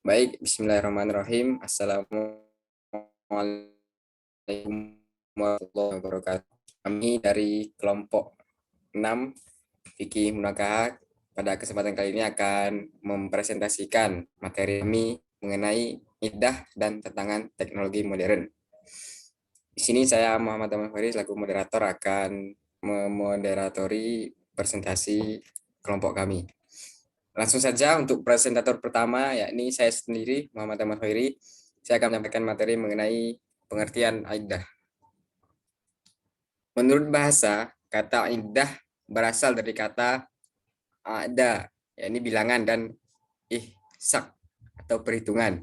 Baik, bismillahirrahmanirrahim. Assalamualaikum warahmatullahi wabarakatuh. Kami dari kelompok 6 Fikih Munakahat pada kesempatan kali ini akan mempresentasikan materi kami mengenai iddah dan tantangan teknologi modern. Di sini saya Muhammad Ahmad Faris selaku moderator akan memoderatori presentasi kelompok kami. Langsung saja untuk presentator pertama, yakni saya sendiri, Muhammad Ahmad Khairi. Saya akan menyampaikan materi mengenai pengertian iddah. Menurut bahasa, kata iddah berasal dari kata ada, yakni bilangan, dan ihsak atau perhitungan.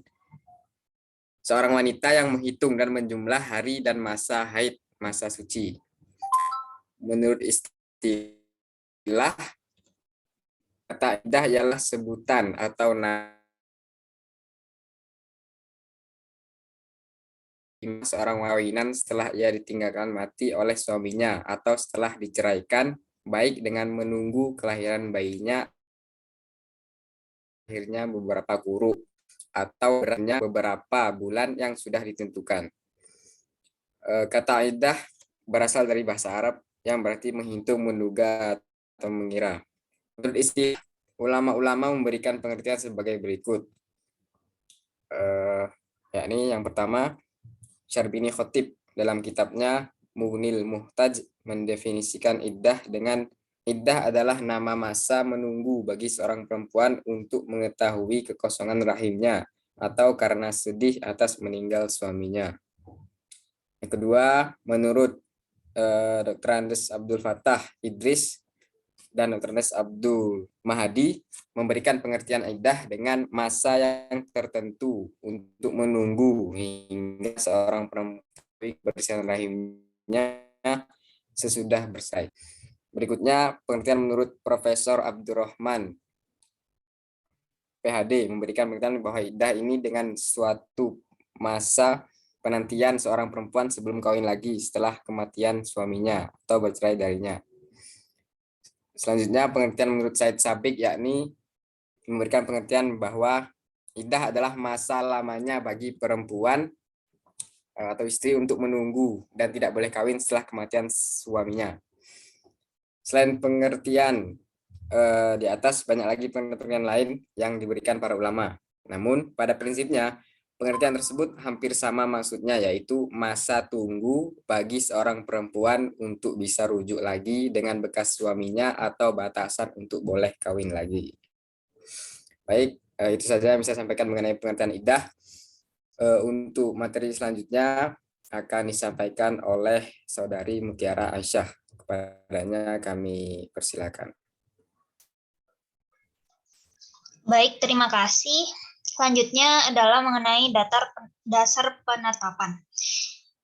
Seorang wanita yang menghitung dan menjumlah hari dan masa haid, masa suci. Menurut istilah, kata iddah ialah sebutan atau nama seorang kawinan setelah ia ditinggalkan mati oleh suaminya atau setelah diceraikan, baik dengan menunggu kelahiran bayinya akhirnya beberapa kurun atau beberapa bulan yang sudah ditentukan. Kata iddah berasal dari bahasa Arab yang berarti menghitung, menduga, atau mengira. Menurut istilah, ulama-ulama memberikan pengertian sebagai berikut. Yakni yang pertama, Syarbini Khotib dalam kitabnya Mughnil Muhtaj mendefinisikan iddah dengan iddah adalah nama masa menunggu bagi seorang perempuan untuk mengetahui kekosongan rahimnya atau karena sedih atas meninggal suaminya. Yang kedua, menurut Dr. Andes Abdul Fattah Idris dan Dr. Andes Abdul Mahadi memberikan pengertian iddah dengan masa yang tertentu untuk menunggu hingga seorang perempuan kebersihan rahimnya sesudah bersalin. Berikutnya pengertian menurut Profesor Abdurrahman PhD memberikan pengertian bahwa iddah ini dengan suatu masa penantian seorang perempuan sebelum kawin lagi setelah kematian suaminya atau bercerai darinya. Selanjutnya pengertian menurut Said Sabiq yakni memberikan pengertian bahwa iddah adalah masa lamanya bagi perempuan atau istri untuk menunggu dan tidak boleh kawin setelah kematian suaminya. Selain pengertian di atas, banyak lagi pengertian lain yang diberikan para ulama. Namun pada prinsipnya pengertian tersebut hampir sama maksudnya, yaitu masa tunggu bagi seorang perempuan untuk bisa rujuk lagi dengan bekas suaminya atau batasan untuk boleh kawin lagi. Baik, itu saja yang bisa saya sampaikan mengenai pengertian iddah. Untuk materi selanjutnya akan disampaikan oleh Saudari Mutiara Aisyah. Kepadanya kami persilakan. Baik, terima kasih. Selanjutnya adalah mengenai dasar penetapan.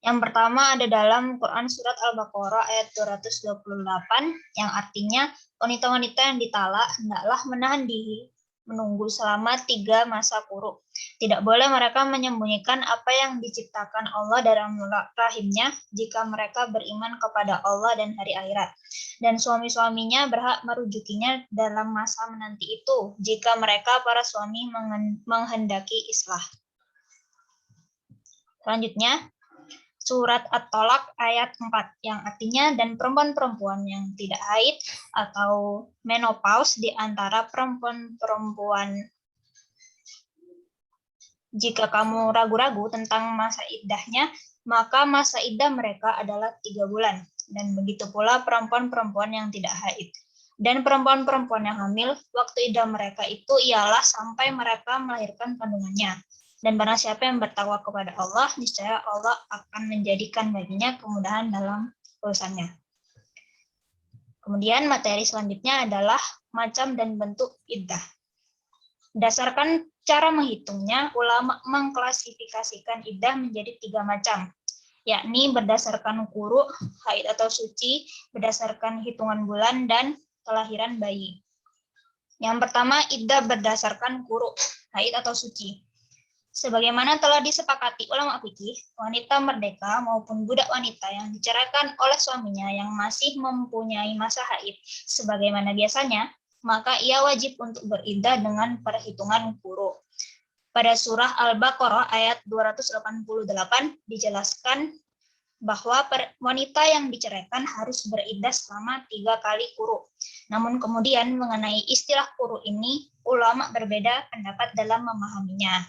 Yang pertama ada dalam Quran Surat Al-Baqarah ayat 228 yang artinya wanita-wanita yang ditalak hendaklah menahan diri menunggu selama 3 masa kuruk. Tidak boleh mereka menyembunyikan apa yang diciptakan Allah dalam rahimnya jika mereka beriman kepada Allah dan hari akhirat. Dan suami-suaminya berhak merujukinya dalam masa menanti itu jika mereka para suami menghendaki islah. Selanjutnya, Surat At-Tolak ayat 4 yang artinya dan perempuan-perempuan yang tidak haid atau menopause di antara perempuan-perempuan. Jika kamu ragu-ragu tentang masa iddahnya, maka masa iddah mereka adalah 3 bulan. Dan begitu pula perempuan-perempuan yang tidak haid. Dan perempuan-perempuan yang hamil, waktu iddah mereka itu ialah sampai mereka melahirkan kandungannya. Dan barang siapa yang bertakwa kepada Allah, niscaya Allah akan menjadikan baginya kemudahan dalam urusannya. Kemudian materi selanjutnya adalah macam dan bentuk iddah. Berdasarkan cara menghitungnya, ulama mengklasifikasikan iddah menjadi 3 macam, yakni berdasarkan quru, haid atau suci, berdasarkan hitungan bulan, dan kelahiran bayi. Yang pertama, iddah berdasarkan quru, haid atau suci. Sebagaimana telah disepakati ulama fikih, wanita merdeka maupun budak wanita yang diceraikan oleh suaminya yang masih mempunyai masa haid sebagaimana biasanya, maka ia wajib untuk beriddah dengan perhitungan quru. Pada surah Al-Baqarah ayat 288 dijelaskan bahwa wanita yang diceraikan harus beriddah selama 3 kali quru. Namun kemudian mengenai istilah quru ini, ulama berbeda pendapat dalam memahaminya.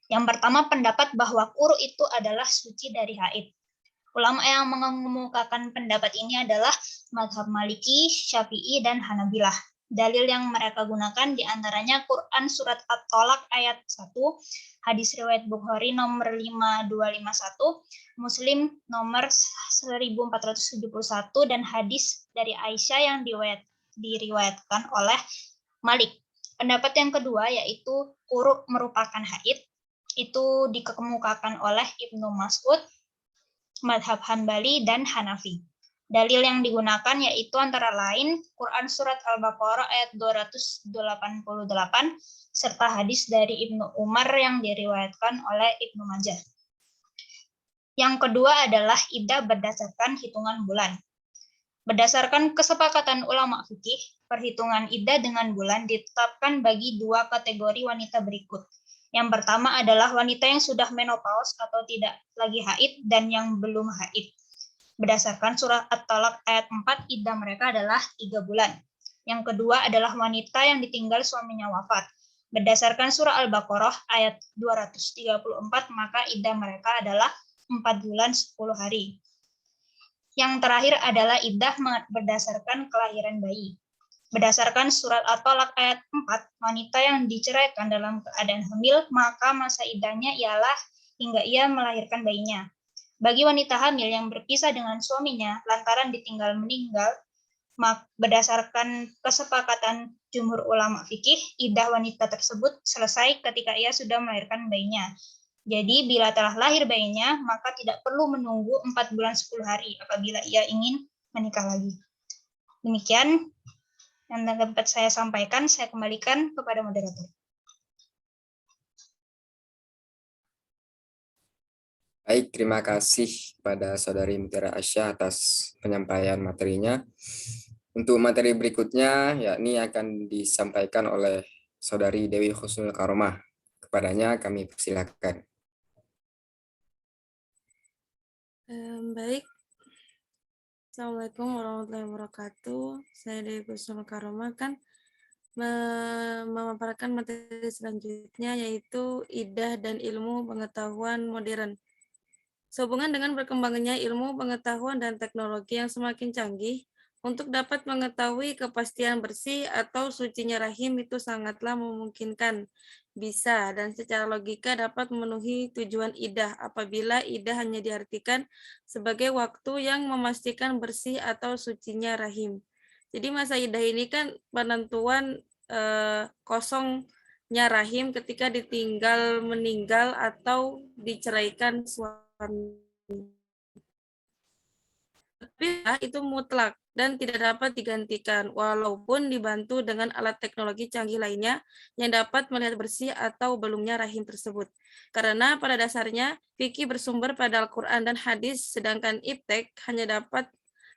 Yang pertama, pendapat bahwa quru itu adalah suci dari haid. Ulama yang mengemukakan pendapat ini adalah mazhab Maliki, Syafi'i, dan Hanabilah. Dalil yang mereka gunakan diantaranya Quran Surat At-Tolak ayat 1, hadis riwayat Bukhari nomor 5251, Muslim nomor 1471, dan hadis dari Aisyah yang diriwayatkan oleh Malik. Pendapat yang kedua yaitu quru merupakan haid, itu dikemukakan oleh Ibnu Mas'ud, mazhab Hanbali, dan Hanafi. Dalil yang digunakan yaitu antara lain Quran Surat Al-Baqarah ayat 288 serta hadis dari Ibnu Umar yang diriwayatkan oleh Ibnu Majah. Yang kedua adalah iddah berdasarkan hitungan bulan. Berdasarkan kesepakatan ulama fikih, perhitungan iddah dengan bulan ditetapkan bagi 2 kategori wanita berikut. Yang pertama adalah wanita yang sudah menopause atau tidak lagi haid dan yang belum haid. Berdasarkan surah At-Talaq ayat 4, iddah mereka adalah 3 bulan. Yang kedua adalah wanita yang ditinggal suaminya wafat. Berdasarkan surah Al-Baqarah ayat 234, maka iddah mereka adalah 4 bulan 10 hari. Yang terakhir adalah iddah berdasarkan kelahiran bayi. Berdasarkan surat At-Tolak ayat 4, wanita yang diceraikan dalam keadaan hamil, maka masa iddahnya ialah hingga ia melahirkan bayinya. Bagi wanita hamil yang berpisah dengan suaminya lantaran ditinggal meninggal, berdasarkan kesepakatan jumhur ulama fikih, iddah wanita tersebut selesai ketika ia sudah melahirkan bayinya. Jadi bila telah lahir bayinya, maka tidak perlu menunggu 4 bulan 10 hari apabila ia ingin menikah lagi. Demikian yang dapat saya sampaikan, saya kembalikan kepada moderator. Baik, terima kasih kepada Saudari Mutiara Asya atas penyampaian materinya. Untuk materi berikutnya, yakni akan disampaikan oleh Saudari Dewi Husnul Karomah. Kepadanya kami persilakan. Baik. Assalamualaikum warahmatullahi wabarakatuh. Saya Dewi Husnul Karomah akan memaparkan materi selanjutnya, yaitu iddah dan ilmu pengetahuan modern. Sehubungan dengan berkembangnya ilmu pengetahuan dan teknologi yang semakin canggih, untuk dapat mengetahui kepastian bersih atau sucinya rahim itu sangatlah memungkinkan, bisa, dan secara logika dapat memenuhi tujuan iddah apabila iddah hanya diartikan sebagai waktu yang memastikan bersih atau sucinya rahim. Jadi masa iddah ini kan penentuan kosongnya rahim ketika ditinggal meninggal atau diceraikan suami. Tapi itu mutlak dan tidak dapat digantikan walaupun dibantu dengan alat teknologi canggih lainnya yang dapat melihat bersih atau belumnya rahim tersebut. Karena pada dasarnya fikih bersumber pada Al-Qur'an dan hadis, sedangkan iptek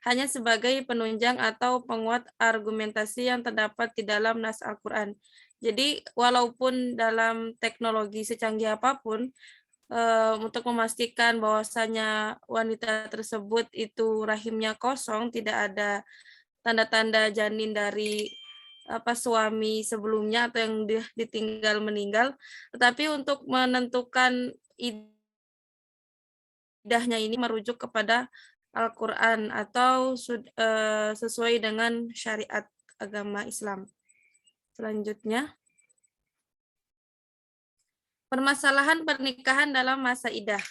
hanya sebagai penunjang atau penguat argumentasi yang terdapat di dalam nas Al-Qur'an. Jadi walaupun dalam teknologi secanggih apapun, untuk memastikan bahwasanya wanita tersebut itu rahimnya kosong, tidak ada tanda-tanda janin dari suami sebelumnya atau yang ditinggal meninggal, tetapi untuk menentukan iddahnya ini merujuk kepada Al-Qur'an atau sesuai dengan syariat agama Islam. Selanjutnya, permasalahan pernikahan dalam masa iddah.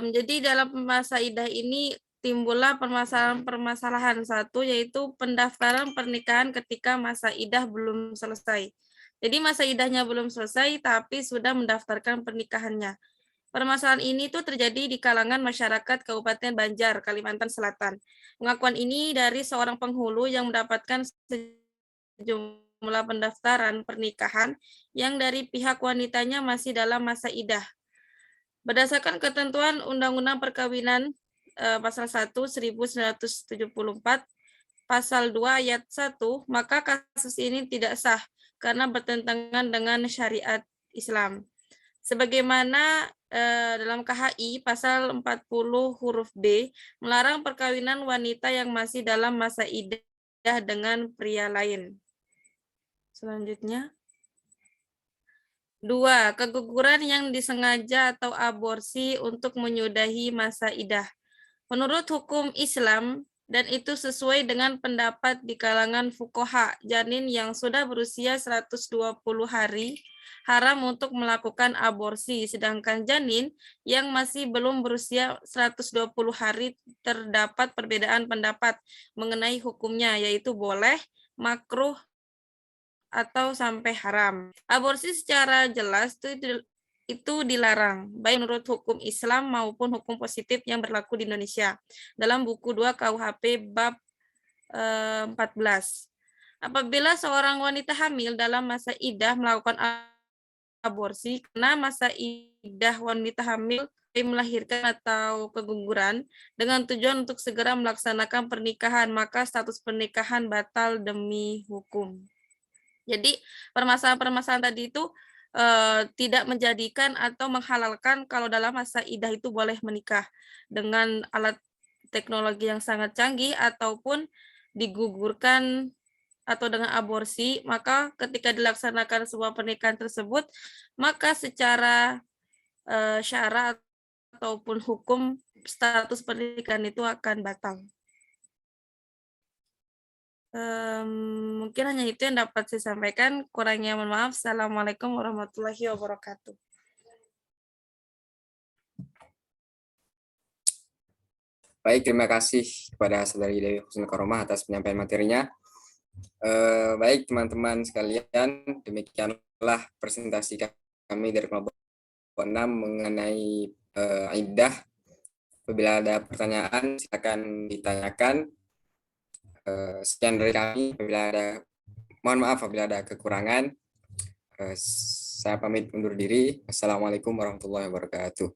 Jadi dalam masa iddah ini timbullah permasalahan satu, yaitu pendaftaran pernikahan ketika masa iddah belum selesai. Jadi masa iddahnya belum selesai tapi sudah mendaftarkan pernikahannya. Permasalahan ini tuh terjadi di kalangan masyarakat Kabupaten Banjar, Kalimantan Selatan. Pengakuan ini dari seorang penghulu yang mendapatkan sejumlah pendaftaran pernikahan yang dari pihak wanitanya masih dalam masa iddah. Berdasarkan ketentuan Undang-Undang Perkawinan Pasal 1 1974, Pasal 2 Ayat 1, maka kasus ini tidak sah karena bertentangan dengan syariat Islam. Sebagaimana dalam KHI pasal 40 huruf B melarang perkawinan wanita yang masih dalam masa iddah dengan pria lain. Selanjutnya. 2. Keguguran yang disengaja atau aborsi untuk menyudahi masa iddah. Menurut hukum Islam, dan itu sesuai dengan pendapat di kalangan fuqaha, janin yang sudah berusia 120 hari haram untuk melakukan aborsi, sedangkan janin yang masih belum berusia 120 hari terdapat perbedaan pendapat mengenai hukumnya, yaitu boleh, makruh, atau sampai haram. Aborsi secara jelas itu dilarang, baik menurut hukum Islam maupun hukum positif yang berlaku di Indonesia. Dalam buku 2 KUHP bab 14. Apabila seorang wanita hamil dalam masa iddah melakukan aborsi, karena masa iddah wanita hamil melahirkan atau keguguran dengan tujuan untuk segera melaksanakan pernikahan, maka status pernikahan batal demi hukum. Jadi permasalahan-permasalahan tadi itu tidak menjadikan atau menghalalkan kalau dalam masa iddah itu boleh menikah dengan alat teknologi yang sangat canggih ataupun digugurkan atau dengan aborsi, maka ketika dilaksanakan sebuah pernikahan tersebut, maka secara syara ataupun hukum status pernikahan itu akan batal. Mungkin hanya itu yang dapat saya sampaikan. Kurangnya mohon maaf. Assalamualaikum warahmatullahi wabarakatuh. Baik, terima kasih kepada Saudari Dewi Husnul Karomah atas penyampaian materinya. Baik teman-teman sekalian, demikianlah presentasi kami dari kelompok 6 mengenai iddah. Apabila ada pertanyaan, silakan ditanyakan. Sekian dari kami. Mohon maaf apabila ada kekurangan. Saya pamit undur diri. Assalamualaikum warahmatullahi wabarakatuh.